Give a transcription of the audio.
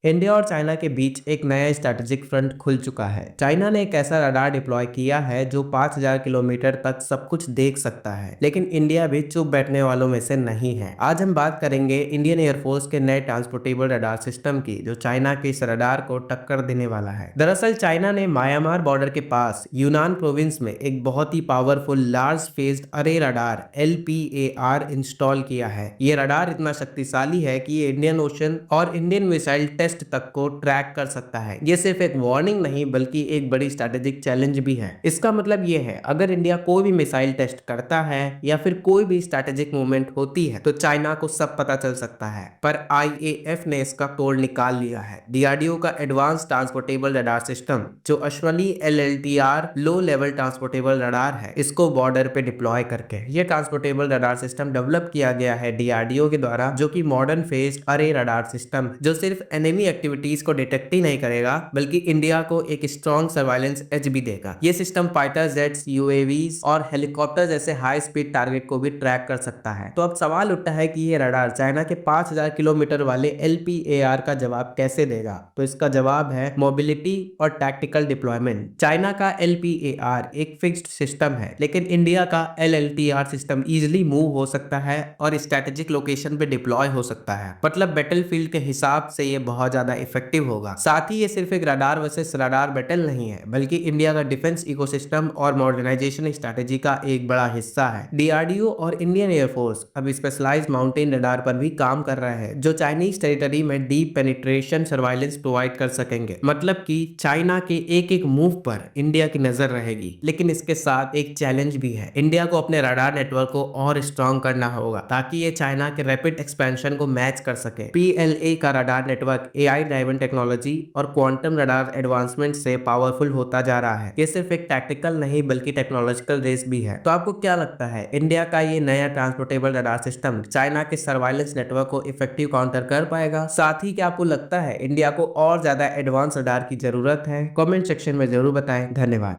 India और China के बीच एक नया स्ट्रैटेजिक फ्रंट खुल चुका है। चाइना ने एक ऐसा रडार डिप्लॉय किया है जो 5000 किलोमीटर तक सब कुछ देख सकता है, लेकिन इंडिया भी चुप बैठने वालों में से नहीं है। आज हम बात करेंगे इंडियन एयरफोर्स के नए ट्रांसपोर्टेबल रडार सिस्टम की, जो चाइना के इस रडार को टक्कर देने वाला है। दरअसल चाइना ने म्यांमार बॉर्डर के पास यूनान प्रोविंस में एक बहुत ही पावरफुल लार्ज फेज्ड अरे रडार LPAR इंस्टॉल किया है। ये रडार इतना शक्तिशाली है कि ये इंडियन ओशन और इंडियन मिसाइल टेस्ट तक को ट्रैक कर सकता है। ये सिर्फ एक वार्निंग नहीं बल्कि एक बड़ी स्ट्रैटेजिक चैलेंज भी है। इसका मतलब ये है, अगर इंडिया कोई भी मिसाइल टेस्ट करता है या फिर कोई भी स्ट्रैटेजिक मूवमेंट होती है तो चाइना को सब पता चल सकता है। पर IAF ने इसका तोड़ निकाल लिया है। DRDO का एडवांस ट्रांसपोर्टेबल रडार सिस्टम, जो Ashwani LLTR low level transportable radar है, इसको बॉर्डर पे डिप्लॉय करके ये ट्रांसपोर्टेबल रडार सिस्टम डेवलप किया गया है DRDO के द्वारा, जो कि मॉडर्न फेज्ड अरे रडार सिस्टम, जो सिर्फ एनिमी एक्टिविटीज को डिटेक्ट ही नहीं करेगा बल्कि इंडिया को एक स्ट्रॉन्ग सर्वाइलेंस एज भी देगा। ये सिस्टम फाइटर जेट्स, UAVs और हेलीकॉप्टर जैसे हाई स्पीड टारगेट को भी ट्रैक कर सकता है। तो अब सवाल उठता है कि ये रडार चाइना के 5000 किलोमीटर वाले LPAR का जवाब कैसे देगा। तो इसका जवाब है मोबिलिटी और टैक्टिकल डिप्लॉयमेंट। चाइना का LPAR एक फिक्स्ड सिस्टम है, लेकिन इंडिया का LLTR सिस्टम इजिली मूव हो सकता है और स्ट्रेटेजिक लोकेशन पे डिप्लॉय हो सकता है। मतलब बैटलफील्ड के हिसाब से ये बहुत ज्यादा इफेक्टिव होगा। साथ ही ये सिर्फ एक रडार वर्सेस रडार बैटल नहीं है, बल्कि इंडिया का डिफेंस इकोसिस्टम और मॉडर्नाइजेशन स्ट्रैटेजी का एक बड़ा हिस्सा है। DRDO और इंडियन एयरफोर्स अब स्पेशलाइज्ड माउंटेन रडार पर भी काम कर रहे हैं, जो चाइनीज टेरिटरी में डीप पेनिट्रेशन सर्वाइलेंस प्रोवाइड कर सकेंगे। मतलब कि चाइना के एक एक मूव पर इंडिया की नजर रहेगी। लेकिन इसके साथ एक चैलेंज भी है। इंडिया को अपने रडार नेटवर्क को और स्ट्रॉन्ग करना होगा ताकि ये चाइना के रैपिड एक्सपेंशन को मैच कर सके। PLA का radar network AI driven technology और क्वांटम रडार एडवांसमेंट से पावरफुल होता जा रहा है। ये सिर्फ एक टैक्टिकल नहीं बल्कि टेक्नोलॉजिकल रेस भी है। तो आपको क्या लगता है, इंडिया का ये नया ट्रांसपोर्टेबल रडार सिस्टम चाइना के सर्वाइलेंस नेटवर्क को इफेक्टिव काउंटर कर पाएगा? साथ ही क्या आपको लगता है इंडिया को और ज्यादा एडवांस रडार की जरूरत है? कमेंट सेक्शन में जरूर बताएं। धन्यवाद।